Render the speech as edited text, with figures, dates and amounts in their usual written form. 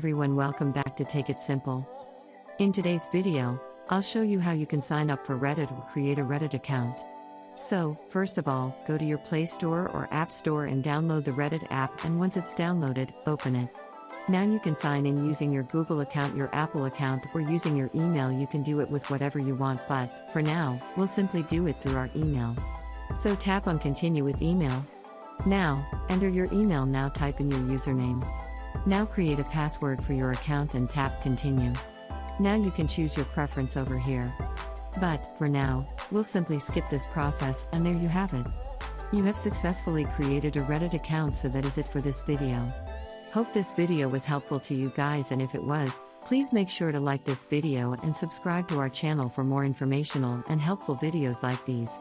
Everyone, welcome back to Take It Simple. In today's video, I'll show you how you can sign up for Reddit or create a Reddit account. So, first of all, go to your Play Store or App Store and download the Reddit app, and once it's downloaded, open it. Now you can sign in using your Google account, your Apple account, or using your email. You can do it with whatever you want, but, for now, we'll simply do it through our email. So tap on Continue with Email. Now, enter your email. Now type in your username. Now create a password for your account and tap Continue. Now you can choose your preference over here. But, for now, we'll simply skip this process, and there you have it. You have successfully created a Reddit account, so that is it for this video. Hope this video was helpful to you guys, and if it was, please make sure to like this video and subscribe to our channel for more informational and helpful videos like these.